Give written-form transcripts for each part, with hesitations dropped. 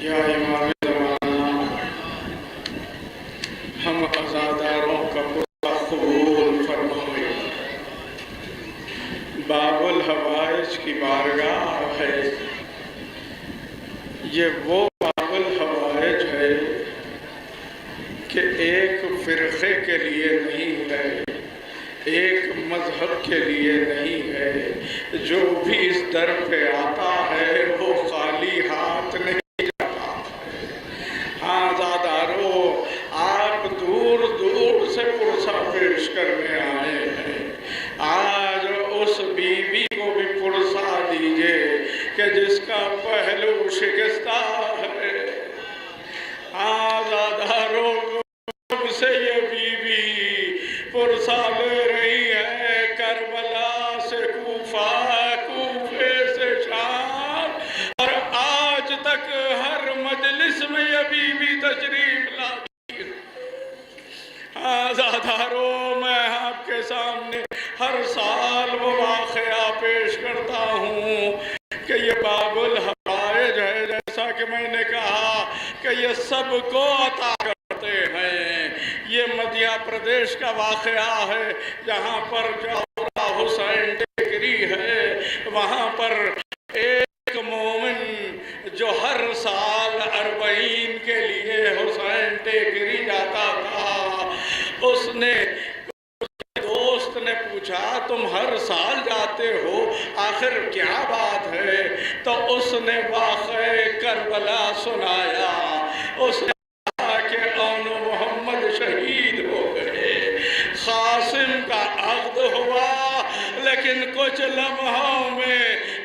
یا امام زمانہ، ہم عزاداروں کا پورا قبول فرمائے۔ باب الحوائج کی بارگاہ ہے، یہ وہ باب الحوائج ہے کہ ایک فرقے کے لیے نہیں ہے، ایک مذہب کے لیے نہیں ہے۔ جو بھی اس در پہ آتا ہے وہ خالی ہاتھ نہیں جاتا ہے۔ ہاں عزادارو، آپ دور دور سے پرسہ پیش کرنے آئے ہیں۔ آج اس بیوی کو بھی پرسہ دیجئے کہ جس کا پہلو شکستہ ہے۔ عزادارو، تم سے یہ بیوی پرسہ لے رہی ہے، کربلا سے کوفہ، کوفے سے شام، اور آج تک ہر مجلس میں یہ بیوی تشریف لاتی ہے۔ عزادارو، میں آپ کے سامنے ہر سال وہ واقعہ پیش کرتا ہوں کہ یہ باب الحوائج ہے، جیسا کہ میں نے کہا کہ یہ سب کو عطا کرتے ہیں۔ یہ مدھیہ پردیش کا واقعہ ہے، جہاں پر جوہرہ حسین ٹیکری ہے، وہاں پر ایک مومن جو ہر سال 40 کے لیے حسین ٹیکری جاتا تھا، اس نے دوست نے پوچھا تم ہر سال جاتے ہو، آخر کیا بات ہے؟ تو اس نے واقعہ کربلا سنایا۔ اس نے کہا کہ اون محمد شہید ہو گئے، قاسم کا عقد ہوا، لیکن کچھ لمحوں میں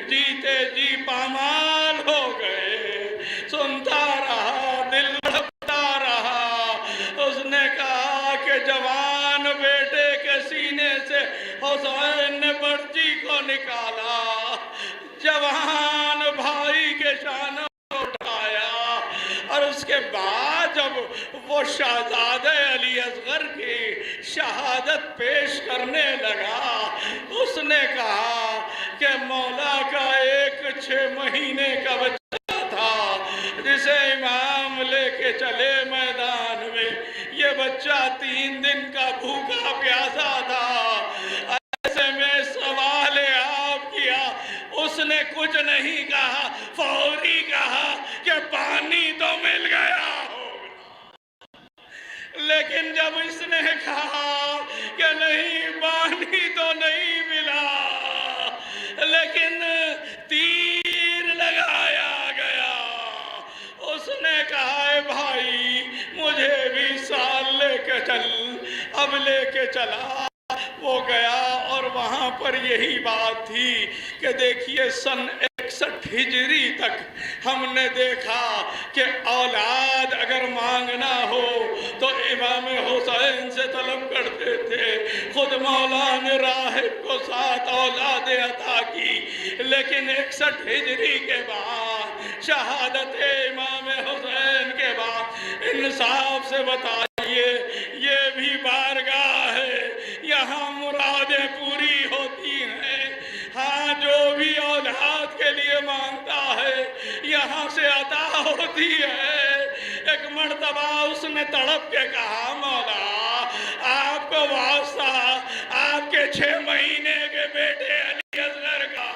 جیتے جی پامال ہو گئے۔ سنتا رہا، دل دھڑکتا رہا۔ اس نے کہا کہ جوان بیٹے کے سینے سے حسین نے برچی کو نکالا، جوان بھائی کے شانوں کو اٹھایا، اور اس کے بعد جب وہ شہزادہ علی اصغر کی شہادت پیش کرنے لگا، اس نے کہا کہ مولا کا ایک 6 مہینے کا بچہ تھا جسے امام لے کے چلے میدان میں، یہ بچہ 3 دن کا بھوکا پیاسا تھا۔ ایسے میں سوال آپ کیا، اس نے کچھ نہیں کہا، فوری کہا کہ پانی تو مل گیا ہوگا۔ لیکن جب اس نے کہا کہ نہیں، پانی تو نہیں ملا، لیکن تیر لگایا گیا، اس نے کہا اے بھائی مجھے بھی سال لے کے چل۔ اب لے کے چلا، وہ گیا، اور وہاں پر یہی بات تھی کہ دیکھیے سن 61 ہجری تک ہم نے دیکھا کہ اولاد اگر مانگنا ہو تو امام حسین سے طلب کرتے تھے۔ خود مولا نے راہب کو 7 اولادیں عطا کی، لیکن 61 ہجری کے بعد، شہادت امام حسین کے بعد، انصاف سے بتائیے یہ بھی بارگاہ ہے، یہاں مرادیں پوری ہوتی ہیں۔ ہاں، جو بھی اولاد کے لیے مانگتا ہے یہاں سے عطا ہوتی ہے۔ ایک مرتبہ اس نے تڑپ کے کہا مولا آپ کو واسطہ آپ کے 6 مہینے کے بیٹے علی اصغر کا،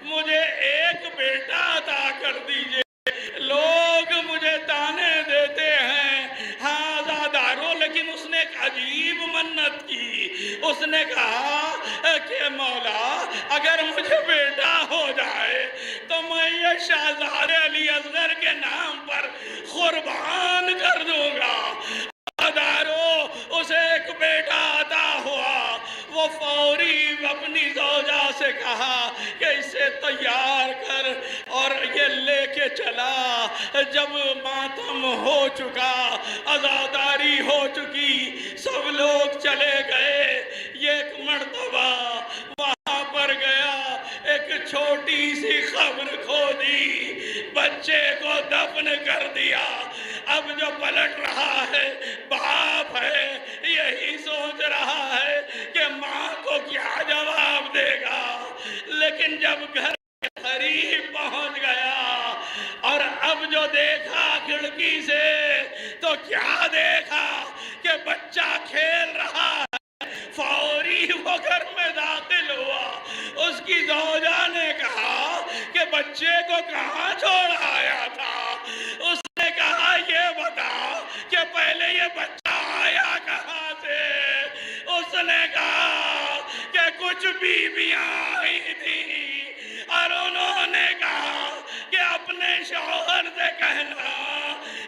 مجھے ایک بیٹا عطا کر دیجئے۔ لوگ مجھے تانے دیتے ہیں، ہاں عزادارو، لیکن اس نے ایک عجیب منت کی۔ اس نے کہا کہ مولا اگر مجھے بیٹا ہو جائے تو میں یہ شہزادے علی اصغر کے نام پر قربان کر دوں گا۔ عزادارو، اسے ایک بیٹا عطا ہوا، وہ فوری اپنی زوجہ سے کہا کہ اسے تیار کر، اور یہ لے کے چلا۔ جب ماتم ہو چکا، عزاداری ہو چکی، سب لوگ چلے گئے، یہ ایک مرتبہ وہاں پر گیا، ایک چھوٹی سی قبر کھودی، بچے کو دفن کر دیا۔ اب جو پلٹ رہا ہے باپ ہے، یہی سوچ رہا ہے کہ ماں کو کیا جواب دے گا، لیکن جب گھر قریب پہنچ گیا اور اب جو دیکھا کھڑکی سے تو کیا دیکھا کہ بچہ کھیل رہا ہے، فوری وہ گھر میں داخل ہوا۔ اس کی زوجہ نے کہا کہ بچے کو کہاں چھوڑ آیا تھا؟ اس نے کہا یہ بتا کہ پہلے یہ بچہ آیا کہاں سے؟ اس نے کہا کہ کچھ بیویاں آئی تھی اور انہوں نے کہا کہ اپنے شوہر سے کہنا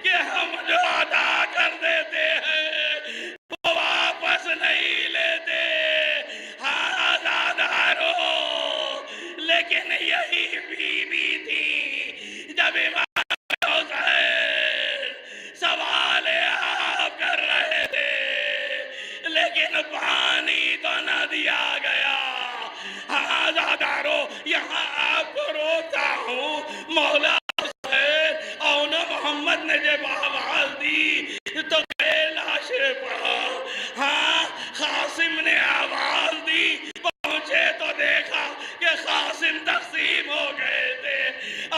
کہ ہم جو ادا کر دیتے ہیں وہ واپس نہیں لیتے۔ ہاں زادارو، لیکن یہی بیوی تھی جب امام حسین سوال آپ کر رہے تھے لیکن پانی تو نہ دیا گیا۔ ہاں زادارو، یہاں آپ کو روکتا ہوں، مولا حسین اور محمد نے جب آواز دی تو گئے لاشیں پڑھا۔ ہاں قاسم نے آواز دی، پہنچے تو دیکھا کہ قاسم تقسیم ہو گئے تھے۔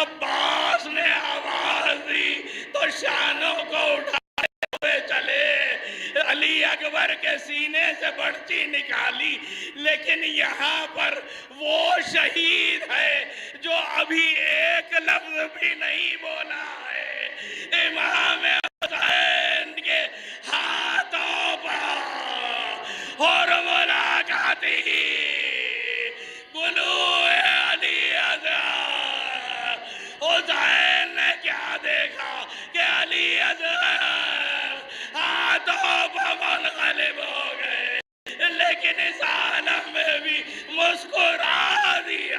عباس نے آواز دی تو شانوں کو اٹھائے ہوئے چلے، علی اکبر کے سینے سے بڑچی نکالی، لیکن یہاں پر وہ شہید ہے جو ابھی ایک لفظ بھی نہیں بولا ہے۔ امام حسین کے ہاتھوں پر اور ملاقاتی بلوغ علی اصغر، حسین نے کیا دیکھا کہ علی اصغر ہاتھوں پر منقلب ہو گئے، لیکن اس عالم میں بھی مسکرا دیا۔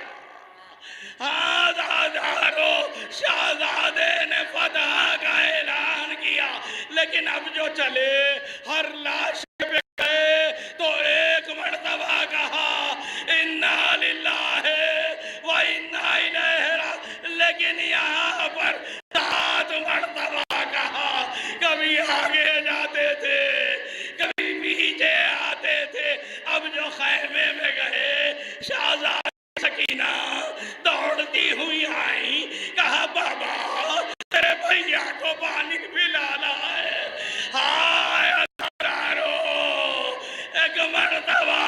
ہزاروں شہزادے نے فتح کا اعلان کیا، لیکن اب جو چلے ہر لاش پہ گئے تو ایک مرتبہ کہا انا للہ و انا الیہ راجعون، لیکن یہاں پر 7 مرتبہ کہا۔ کبھی آگے جاتے تھے، کبھی پیچھے آتے تھے۔ اب جو خیمے میں گئے، شہزادی سکینہ دوڑتی ہوئی آئی، کہا بابا تیرے بھیا کو پانی پلانا ہے۔ ہائے ہزاروں، ایک مرتبہ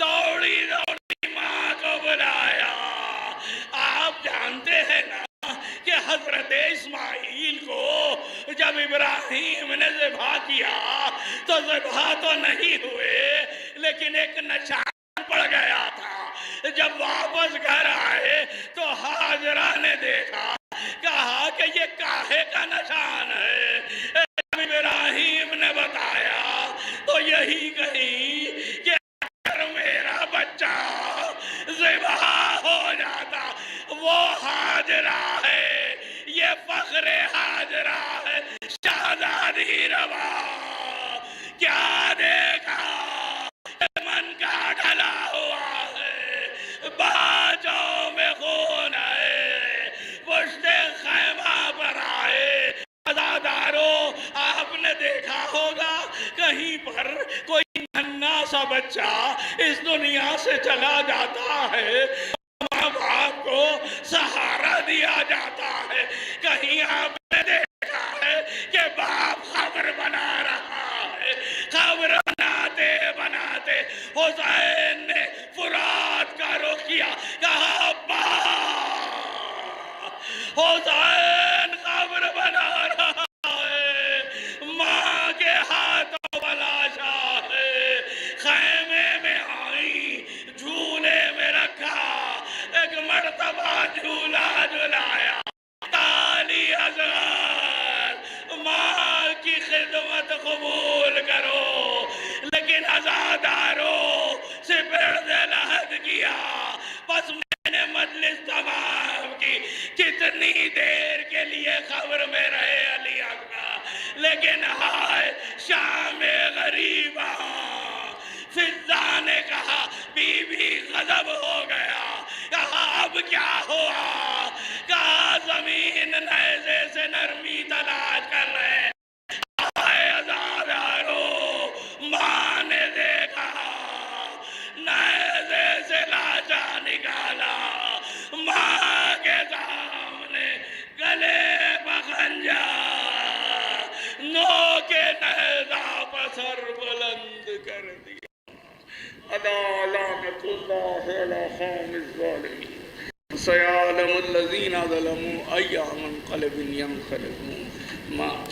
دوڑی دوڑی ماں کو بلایا۔ آپ جانتے ہیں نا کہ حضرت اسماعیل کو جب ابراہیم نے ذبح کیا تو ذبح تو نہیں ہوئے، لیکن ایک نشان پڑ گیا تھا۔ جب واپس گھر آئے تو حاجرہ نے دیکھا، کہا کہ یہ کاہے کا نشان ہے؟ جب ابراہیم نے بتایا تو یہی کہی کہ اگر میرا بچہ ذبح ہو جاتا وہ حاجرہ ہے، یہ فخر حاجرہ ہے۔ شہزادی روا کیا دیکھا؟ من کا ڈھلا ہوا ہے، باجوں میں خون ہے، پشت خیمہ پر آئے۔ عزادارو، آپ نے دیکھا ہوگا کہیں پر کوئی ننھا سا بچہ اس دنیا سے چلا جاتا ہے، ماں باپ کو سہارا دیا جاتا ہے۔ کہیں آپ نے دیکھا ہے کہ باپ خبر بنا رہا ہے؟ خبر بناتے بناتے حسین نے فرات کا رخ کیا، کہا ابا حسین خبر بنا رہا ہے، ماں کے ہاتھوں بلاشا ہے۔ خیمے میں آئی، جھولے میں رکھا، ایک مرتبہ جھولا جھلایا۔ علی اصغر، ماں کی خدمت قبول کرو، لیکن عزادارو سپرد لحد کیا۔ بس میں نے مجلس تمام کی، کتنی دیر کے لیے خبر میں رہے علی اکبر، لیکن ہائے شام غریباں۔ فضہ نے کہا بی بی غضب ہو گیا، کہا اب کیا ہوا؟ کہا زمین نیزے سے نرمی تلاش کر رہے۔ آئے عزادارو، ماں نے دیکھا، نیزے سے لاشا نکالا، ماں کے سامنے گلے لعنة الله على قوم الظالمين سيعلم الذين ظلموا أي منقلب ينقلبون ما